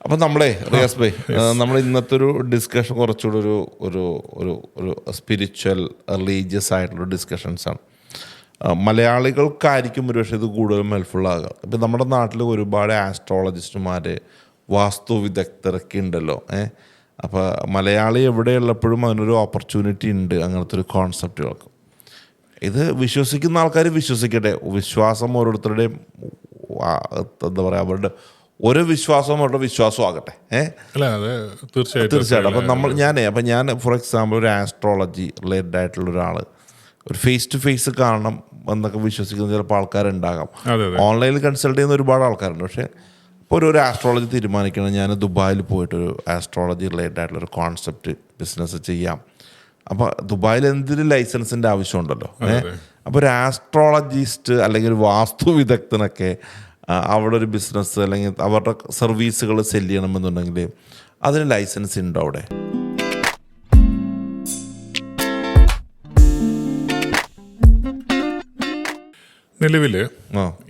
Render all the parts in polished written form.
അപ്പം നമ്മളെ റിയാസ് ഭായ്, നമ്മൾ ഇന്നത്തെ ഒരു ഡിസ്കഷൻ കുറച്ചുകൂടി ഒരു ഒരു ഒരു ഒരു സ്പിരിച്വൽ റിലീജിയസ് ആയിട്ടുള്ള ഡിസ്കഷൻസാണ്. മലയാളികൾക്കായിരിക്കും ഒരുപക്ഷെ ഇത് കൂടുതലും ഹെൽപ്ഫുൾ ആകുക. ഇപ്പം നമ്മുടെ നാട്ടിൽ ഒരുപാട് ആസ്ട്രോളജിസ്റ്റുമാർ, വാസ്തു വിദഗ്ധരൊക്കെ ഉണ്ടല്ലോ. അപ്പോൾ മലയാളി എവിടെയുള്ളപ്പോഴും അതിനൊരു ഓപ്പർച്യൂണിറ്റി ഉണ്ട് അങ്ങനത്തെ ഒരു കോൺസെപ്റ്റുകൾക്ക്. ഇത് വിശ്വസിക്കുന്ന ആൾക്കാർ വിശ്വസിക്കട്ടെ. വിശ്വാസം ഓരോരുത്തരുടെയും എന്താ പറയുക, അവരുടെ ഓരോ വിശ്വാസവും അവരുടെ വിശ്വാസവും ആകട്ടെ. തീർച്ചയായിട്ടും. അപ്പം ഞാൻ ഫോർ എക്സാമ്പിൾ ഒരു ആസ്ട്രോളജി റിലേറ്റഡ് ആയിട്ടുള്ള ഒരാൾ ഒരു ഫേസ് ടു ഫേസ് കാണണം എന്നൊക്കെ വിശ്വസിക്കുന്ന ചിലപ്പോൾ ആൾക്കാരുണ്ടാകാം. ഓൺലൈനിൽ കൺസൾട്ട് ചെയ്യുന്ന ഒരുപാട് ആൾക്കാരുണ്ട്. പക്ഷേ ഇപ്പോൾ ഒരു ആസ്ട്രോളജി തീരുമാനിക്കണം, ഞാൻ ദുബായിൽ പോയിട്ടൊരു ആസ്ട്രോളജി റിലേറ്റഡ് ആയിട്ടുള്ളൊരു കോൺസെപ്റ്റ് ബിസിനസ് ചെയ്യാം. അപ്പോൾ ദുബായിൽ എന്തൊരു ലൈസൻസിൻ്റെ ആവശ്യമുണ്ടല്ലോ. അപ്പോൾ ഒരു ആസ്ട്രോളജിസ്റ്റ് അല്ലെങ്കിൽ ഒരു വാസ്തു വിദഗ്ധനൊക്കെ അവിടെ ഒരു ബിസിനസ് അല്ലെങ്കിൽ അവരുടെ സർവീസുകൾ സെല് ചെയ്യണമെന്നുണ്ടെങ്കിൽ അതിന് ലൈസൻസ് ഉണ്ടോ അവിടെ? നിലവിൽ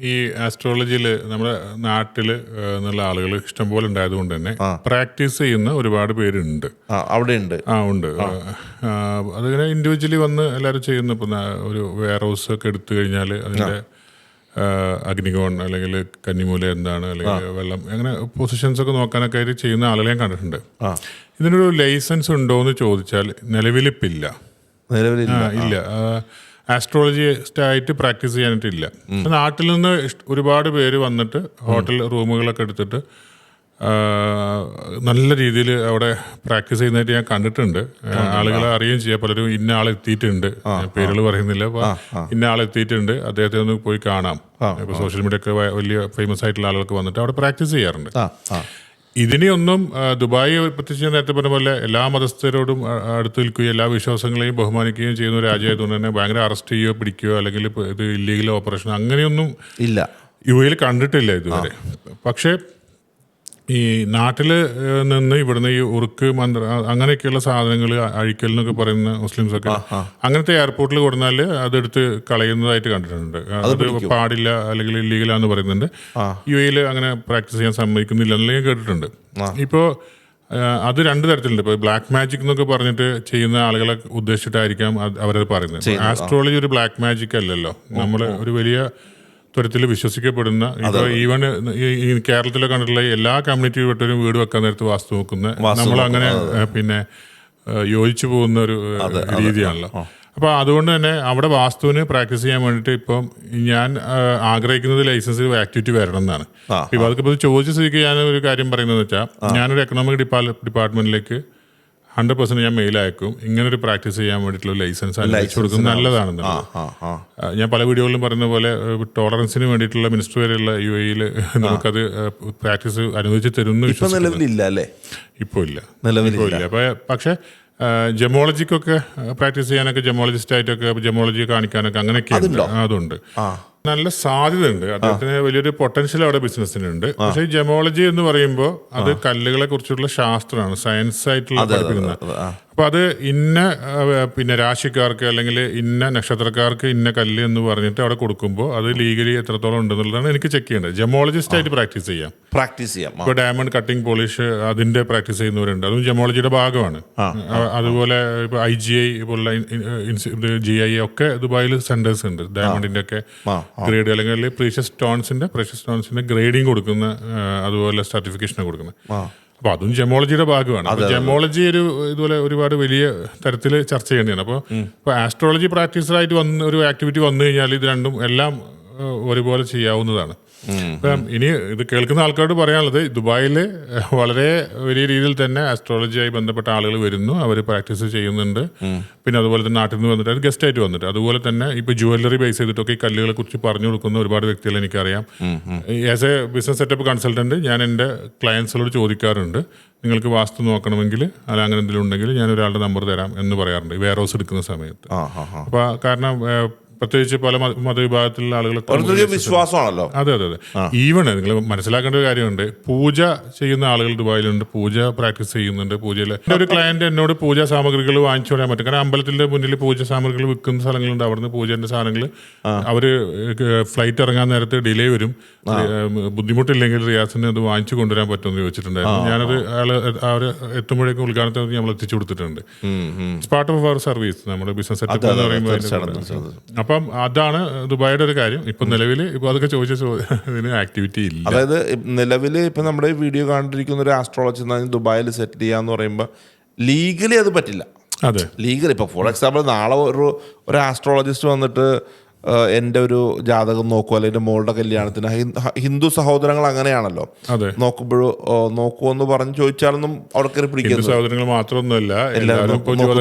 ഈ ആസ്ട്രോളജിയിൽ നമ്മുടെ നാട്ടിൽ എന്നുള്ള ആളുകൾ ഇഷ്ടംപോലെ ഉണ്ടായതുകൊണ്ട് തന്നെ പ്രാക്ടീസ് ചെയ്യുന്ന ഒരുപാട് പേരുണ്ട് അവിടെ ഉണ്ട്. ഉണ്ട്. അതിങ്ങനെ ഇൻഡിവിജ്വലി വന്ന് എല്ലാവരും ചെയ്യുന്നു. ഇപ്പം ഒരു വെയർ ഹൗസ് ഒക്കെ എടുത്തു കഴിഞ്ഞാൽ അതിൻ്റെ അഗ്നികോൺ അല്ലെങ്കിൽ കന്നിമൂല എന്താണ് അല്ലെങ്കിൽ വെള്ളം അങ്ങനെ പൊസിഷൻസ് ഒക്കെ നോക്കാനൊക്കെ ആയിട്ട് ചെയ്യുന്ന ആളുകളെ ഞാൻ കണ്ടിട്ടുണ്ട്. ഇതിനൊരു ലൈസൻസ് ഉണ്ടോ എന്ന് ചോദിച്ചാൽ നിലവിലിപ്പില്ല. ഇല്ല. ആസ്ട്രോളജിസ്റ്റായിട്ട് പ്രാക്ടീസ് ചെയ്യാനായിട്ടില്ല. നാട്ടിൽ നിന്ന് ഒരുപാട് പേര് വന്നിട്ട് ഹോട്ടൽ റൂമുകളൊക്കെ എടുത്തിട്ട് നല്ല രീതിയിൽ അവിടെ പ്രാക്ടീസ് ചെയ്യുന്നതായിട്ട് ഞാൻ കണ്ടിട്ടുണ്ട്. ആളുകളെ അറിയുകയും ചെയ്യാം. പലരും ഇന്ന ആളെത്തിയിട്ടുണ്ട്, പേരുകൾ പറയുന്നില്ല, അപ്പോൾ ഇന്ന ആളെത്തിയിട്ടുണ്ട്, അദ്ദേഹത്തെ ഒന്ന് പോയി കാണാം. ഇപ്പോൾ സോഷ്യൽ മീഡിയ ഒക്കെ വലിയ ഫേമസ് ആയിട്ടുള്ള ആളുകൾക്ക് വന്നിട്ട് അവിടെ പ്രാക്ടീസ് ചെയ്യാറുണ്ട്. ഇതിനെയൊന്നും ദുബായ് പ്രത്യേകിച്ച് നേരത്തെ പറഞ്ഞ പോലെ എല്ലാ മതസ്ഥരോടും അടുത്ത് നിൽക്കുകയും എല്ലാ വിശ്വാസങ്ങളെയും ബഹുമാനിക്കുകയും ചെയ്യുന്ന ഒരു രാജ്യമായതുകൊണ്ട് തന്നെ ഭയങ്കര അറസ്റ്റ് ചെയ്യുകയോ പിടിക്കുകയോ അല്ലെങ്കിൽ ഇത് ഇല്ലീഗൽ ഓപ്പറേഷൻ അങ്ങനെയൊന്നും ഇല്ല, യുഎയിൽ കണ്ടിട്ടില്ല ഇതുവരെ. പക്ഷേ ഈ നാട്ടിൽ നിന്ന് ഇവിടുന്ന് ഈ ഉറുക്ക് മന്ത്ര അങ്ങനെയൊക്കെയുള്ള സാധനങ്ങൾ അഴിക്കൽ എന്നൊക്കെ പറയുന്ന മുസ്ലിംസൊക്കെ അങ്ങനത്തെ എയർപോർട്ടിൽ കൊടുത്താൽ അതെടുത്ത് കളയുന്നതായിട്ട് കണ്ടിട്ടുണ്ട്. അത് പാടില്ല അല്ലെങ്കിൽ ഇല്ലീഗലാന്ന് പറയുന്നുണ്ട്. യുഎയിൽ അങ്ങനെ പ്രാക്ടീസ് ചെയ്യാൻ സമ്മതിക്കുന്നില്ല എന്നുള്ളത് കേട്ടിട്ടുണ്ട്. ഇപ്പോൾ അത് രണ്ട് തരത്തിലുണ്ട്. ഇപ്പോൾ ബ്ലാക്ക് മാജിക് എന്നൊക്കെ പറഞ്ഞിട്ട് ചെയ്യുന്ന ആളുകളെ ഉദ്ദേശിച്ചിട്ടായിരിക്കാം അവരത് പറയുന്നത്. ആസ്ട്രോളജി ഒരു ബ്ലാക്ക് മാജിക് അല്ലല്ലോ. നമ്മൾ ഒരു വലിയ തരത്തിൽ വിശ്വസിക്കപ്പെടുന്ന, ഇപ്പോൾ ഈവൻ ഈ കേരളത്തിലെ കണ്ടിട്ടുള്ള എല്ലാ കമ്മ്യൂണിറ്റി വിട്ടൊരു വീട് വെക്കാൻ നേരത്ത് വാസ്തു നോക്കുന്ന നമ്മളങ്ങനെ പിന്നെ യോജിച്ചു പോകുന്ന ഒരു രീതിയാണല്ലോ. അപ്പോൾ അതുകൊണ്ട് തന്നെ അവിടെ വാസ്തുവിന് പ്രാക്ടീസ് ചെയ്യാൻ വേണ്ടിയിട്ട് ഇപ്പം ഞാൻ ആഗ്രഹിക്കുന്നത് ലൈസൻസ് ആക്ടിവിറ്റി വരണം എന്നാണ്. ഇപ്പോൾ അതൊക്കെ ചോദിച്ച സ്ഥിതിക്ക് ഞാൻ ഒരു കാര്യം പറയുന്നത് വെച്ചാൽ, ഞാനൊരു എക്കണോമിക് ഡിപ്പാർട്ട്മെന്റിലേക്ക് 100% ഞാൻ മെയിൽ അയക്കും. ഇങ്ങനൊരു പ്രാക്ടീസ് ചെയ്യാൻ വേണ്ടിയിട്ടുള്ള ലൈസൻസ് അയച്ചു കൊടുക്കുന്നത് നല്ലതാണെന്നുള്ളത്. ഞാൻ പല വീഡിയോകളിലും പറയുന്ന പോലെ ടോളറൻസിന് വേണ്ടിയിട്ടുള്ള മിനിസ്റ്റർ വരെയുള്ള യുഎയിൽ നമുക്കത് പ്രാക്ടീസ് അനുവദിച്ച് തരുന്നു. ഇപ്പോൾ ഇല്ല. പക്ഷേ ജമോളജിക്കൊക്കെ പ്രാക്ടീസ് ചെയ്യാനൊക്കെ ജമോളജിസ്റ്റായിട്ടൊക്കെ ജമോളജി കാണിക്കാനൊക്കെ അങ്ങനെയൊക്കെ അതുണ്ട്. നല്ല സാധ്യതയുണ്ട്. അദ്ദേഹത്തിന് വലിയൊരു പൊട്ടൻഷ്യൽ അവിടെ ബിസിനസ്സിനുണ്ട്. പക്ഷേ ഈ ജമോളജി എന്ന് പറയുമ്പോൾ അത് കല്ലുകളെ കുറിച്ചുള്ള ശാസ്ത്രമാണ്, സയൻസ് ആയിട്ടുള്ള പഠിപ്പിക്കുന്നത്. അപ്പൊ അത് ഇന്ന പിന്നെ രാശിക്കാർക്ക് അല്ലെങ്കിൽ ഇന്ന നക്ഷത്രക്കാർക്ക് ഇന്ന കല്ല് എന്ന് പറഞ്ഞിട്ട് അവിടെ കൊടുക്കുമ്പോൾ അത് ലീഗലി എത്രത്തോളം ഉണ്ടെന്നുള്ളതാണ് എനിക്ക് ചെക്ക് ചെയ്യേണ്ടത്. ജമോളജിസ്റ്റ് ആയിട്ട് പ്രാക്ടീസ് ചെയ്യാം. ഇപ്പോൾ ഡയമണ്ട് കട്ടിംഗ് പോളിഷ് അതിന്റെ പ്രാക്ടീസ് ചെയ്യുന്നവരുണ്ട്, അതും ജമോളജിയുടെ ഭാഗമാണ്. അതുപോലെ ഇപ്പോൾ IGI പോലുള്ള GI ഒക്കെ ദുബായിൽ സെന്റേഴ്സ് ഉണ്ട്. ഡയമണ്ടിന്റെ ഒക്കെ ഗ്രേഡ് അല്ലെങ്കിൽ പ്രഷ്യസ് സ്റ്റോൺസിന്റെ ഗ്രേഡിങ് കൊടുക്കുന്ന, അതുപോലെ സർട്ടിഫിക്കേഷൻ കൊടുക്കുന്നത്. അപ്പോൾ അതും ജമോളജിയുടെ ഭാഗമാണ്. അപ്പോൾ ജമോളജി ഇതുപോലെ ഒരുപാട് വലിയ തരത്തിൽ ചർച്ച ചെയ്യേണ്ടതാണ്. അപ്പോൾ ആസ്ട്രോളജി പ്രാക്ടീസറായിട്ട് ഒരു ആക്ടിവിറ്റി വന്നു കഴിഞ്ഞാൽ ഇത് രണ്ടും എല്ലാം ഒരുപോലെ ചെയ്യാവുന്നതാണ്. ഇപ്പം ഇനി ഇത് കേൾക്കുന്ന ആൾക്കാരോട് പറയാനുള്ളത്, ദുബായിൽ വളരെ വലിയ രീതിയിൽ തന്നെ ആസ്ട്രോളജിയായി ബന്ധപ്പെട്ട ആളുകൾ വരുന്നു, അവർ പ്രാക്ടീസ് ചെയ്യുന്നുണ്ട്. പിന്നെ അതുപോലെ തന്നെ നാട്ടിൽ നിന്ന് വന്നിട്ട് അത് ഗസ്റ്റായിട്ട് വന്നിട്ട്, അതുപോലെ തന്നെ ഇപ്പോൾ ജുവല്ലറി ബേസ് ചെയ്തിട്ടൊക്കെ ഈ കല്ലുകളെ കുറിച്ച് പറഞ്ഞു കൊടുക്കുന്ന ഒരുപാട് വ്യക്തികളെ എനിക്കറിയാം. As A business setup consultant ഞാൻ എൻ്റെ ക്ലയൻസിനോട് ചോദിക്കാറുണ്ട്, നിങ്ങൾക്ക് വാസ്തു നോക്കണമെങ്കിൽ അല്ല അങ്ങനെ എന്തെങ്കിലും ഉണ്ടെങ്കിൽ ഞാൻ ഒരാളുടെ നമ്പർ തരാം എന്ന് പറയാറുണ്ട് വെയർ ഹൗസ് എടുക്കുന്ന സമയത്ത്. അപ്പോൾ കാരണം പ്രത്യേകിച്ച് പല മതവിഭാഗത്തിലുള്ള ആളുകളൊക്കെ ഓരോരുത്തർക്ക് വിശ്വാസമാണല്ലോ. അതെ അതെ അതെ. ഈവൺ നിങ്ങൾ മനസ്സിലാക്കേണ്ട ഒരു കാര്യമുണ്ട്, പൂജ ചെയ്യുന്ന ആളുകൾ ദുബായിലുണ്ട്, പൂജ പ്രാക്ടീസ് ചെയ്യുന്നുണ്ട്. പൂജയിൽ ഒരു ക്ലയന്റ് എന്നോട് പൂജാ സാമഗ്രികൾ വാങ്ങിച്ചു കൊണ്ടാൻ പറ്റും. കാരണം അമ്പലത്തിന്റെ മുന്നിൽ പൂജ സാമഗ്രികൾ വിൽക്കുന്ന സ്ഥലങ്ങളുണ്ട്. അവിടുന്ന് പൂജന്റെ സാധനങ്ങൾ അവര് ഫ്ലൈറ്റ് ഇറങ്ങാൻ നേരത്തെ ഡിലേ വരും, ബുദ്ധിമുട്ടില്ലെങ്കിൽ റിയാസിന് അത് വാങ്ങിച്ചു കൊണ്ടുവരാൻ പറ്റുമെന്ന് ചോദിച്ചിട്ടുണ്ടായിരുന്നു. ഞാനത് അവർ എത്തുമ്പോഴേക്കും ഉദ്ഘാടനത്തിന് നമ്മൾ എത്തിച്ചു കൊടുത്തിട്ടുണ്ട്. പാർട്ട് ഓഫ് അവർ സർവീസ്, നമ്മുടെ ബിസിനസ് സെറ്റപ്പ് എന്ന് പറയുമ്പോൾ. അപ്പം അതാണ് ദുബായിയുടെ ഒരു കാര്യം. ഇപ്പൊ നിലവിൽ ഇപ്പൊ അതൊക്കെ ചോദിച്ച ഇതിന് ആക്ടിവിറ്റി ഇല്ല. അതായത് നിലവിൽ ഇപ്പൊ നമ്മുടെ വീഡിയോ കണ്ടിരിക്കുന്ന ഒരു ആസ്ട്രോളജി ദുബായിൽ സെറ്റിൽ ചെയ്യാന്ന് പറയുമ്പോൾ ലീഗലി അത് പറ്റില്ല. അതെ, ലീഗലി ഇപ്പൊ ഫോർ എക്സാമ്പിൾ നാളെ ഒരു ആസ്ട്രോളജിസ്റ്റ് വന്നിട്ട് എൻ്റെ ഒരു ജാതകം നോക്കുക, അല്ലെങ്കിൽ എൻ്റെ മോളുടെ കല്യാണത്തിന് ഹിന്ദു സഹോദരങ്ങൾ അങ്ങനെയാണല്ലോ, നോക്കുമെന്ന് പറഞ്ഞ് ചോദിച്ചാലൊന്നും അവർക്ക് പിടിക്കും. സഹോദരങ്ങൾ മാത്രമൊന്നുമല്ല,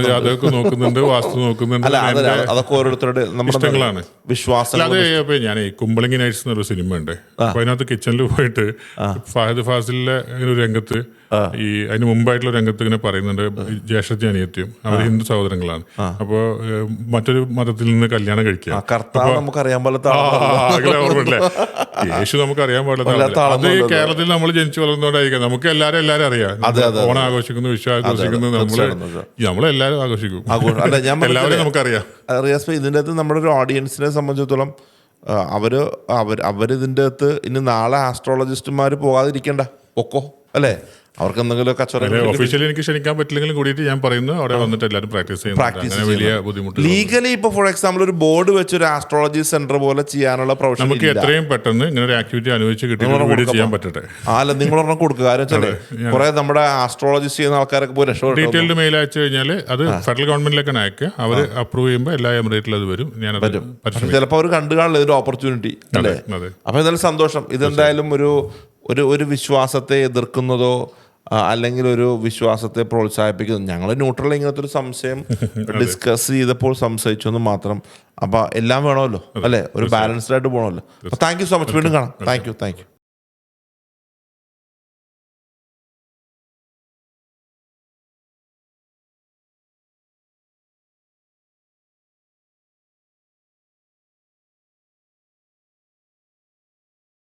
ജാതകം നോക്കുന്നുണ്ട്, വാസ്തു നോക്കുന്നുണ്ട്. അതൊക്കെ ഓരോരുത്തരുടെ നമ്മുടെ വിശ്വാസം. അതെ, ഞാൻ കുമ്പളങ്ങി നൈറ്റ്സ് എന്നൊരു സിനിമ ഉണ്ട്. അപ്പൊ അതിനകത്ത് കിച്ചണിൽ പോയിട്ട് ഫഹദ് ഫാസിലിന്റെ ഒരു രംഗത്ത് അതിന് മുമ്പായിട്ടുള്ള രംഗത്ത് ഇങ്ങനെ പറയുന്നുണ്ട്, ജ്യേഷ്ഠത്തി അനിയത്തിയും അവർ ഹിന്ദു സഹോദരങ്ങളാണ്. അപ്പോ മറ്റൊരു മതത്തിൽ നിന്ന് കല്യാണം കഴിക്കുക. നമുക്കറിയാൻ ഓർമ്മയില്ലേ, യേശു നമുക്കറിയാൻ പാടില്ല. അത് കേരളത്തിൽ നമ്മൾ ജനിച്ചു വളർന്നോണ്ടായിരിക്കാം. നമുക്ക് എല്ലാരും അറിയാം. ഓണം ആഘോഷിക്കുന്നു, വിഷു ആഘോഷിക്കുന്നു, നമ്മളെല്ലാരും ആഘോഷിക്കും. എല്ലാവരും നമുക്കറിയാം. ഇതിന്റെ അകത്ത് നമ്മുടെ ഒരു ഓഡിയൻസിനെ സംബന്ധിച്ചിടത്തോളം അവരിതിൻ്റെ അകത്ത് ഇനി നാളെ ആസ്ട്രോളജിസ്റ്റുമാർ പോകാതിരിക്കണ്ട, ഒക്കോ അല്ലേ? അവർക്ക് എന്തെങ്കിലും കച്ചവടം ഒഫീഷ്യലി എനിക്ക് ക്ഷണിക്കാൻ പറ്റില്ലെങ്കിലും കൂടിയിട്ട് ഞാൻ പറയുന്നു, അവിടെ വന്നിട്ട് എല്ലാവരും പ്രാക്ടീസ് ചെയ്യുന്നു. വലിയ ബുദ്ധിമുട്ട്. ലീഗലി ഇപ്പൊ ഫോർ എക്സാമ്പിൾ ഒരു ബോർഡ് വെച്ച് ഒരു ആസ്ട്രോളജി സെന്റർ പോലെ ചെയ്യാനുള്ള പ്രൊഫഷൻ നമുക്ക് എത്രയും പെട്ടെന്ന് ഇങ്ങനെ ഒരു ആക്ടിവിറ്റി അനുവദിച്ച് കിട്ടി ചെയ്യാൻ പറ്റട്ടെ. അല്ല, നിങ്ങളൊരെണ്ണം കൊടുക്കുക. കാര്യം വെച്ചാൽ കുറെ നമ്മുടെ ആസ്ട്രോളജിസ്റ്റ് ചെയ്യുന്ന ആൾക്കാരൊക്കെ പോയി രക്ഷപ്പെട്ടു. ഡീറ്റെയിൽഡ് മെയിൽ അയച്ചു കഴിഞ്ഞാൽ അത് ഫെഡറൽ ഗവൺമെന്റിലേക്കാണ് അയക്കുക. അവർ അപ്രൂവ് ചെയ്യുമ്പോൾ എല്ലാ എമിറേറ്റിലും അത് വരും. ഞാനത് ചിലപ്പോൾ അവർ കണ്ടു കാണില്ല ഒരു ഓപ്പർച്യൂണിറ്റി അല്ലേ? അപ്പൊ എന്തായാലും സന്തോഷം. ഇതെന്തായാലും ഒരു വിശ്വാസത്തെ എതിർക്കുന്നതോ അല്ലെങ്കിൽ ഒരു വിശ്വാസത്തെ പ്രോത്സാഹിപ്പിക്കുന്നു. ഞങ്ങൾ ന്യൂട്രൽ ഇങ്ങനത്തെ ഒരു സംശയം ഡിസ്കസ് ചെയ്തപ്പോൾ സംശയിച്ചു എന്ന് മാത്രം. അപ്പൊ എല്ലാം വേണമല്ലോ അല്ലെ, ഒരു ബാലൻസ്ഡ് ആയിട്ട് പോകണമല്ലോ. Thank you so much. വീണ്ടും കാണാം. Thank U.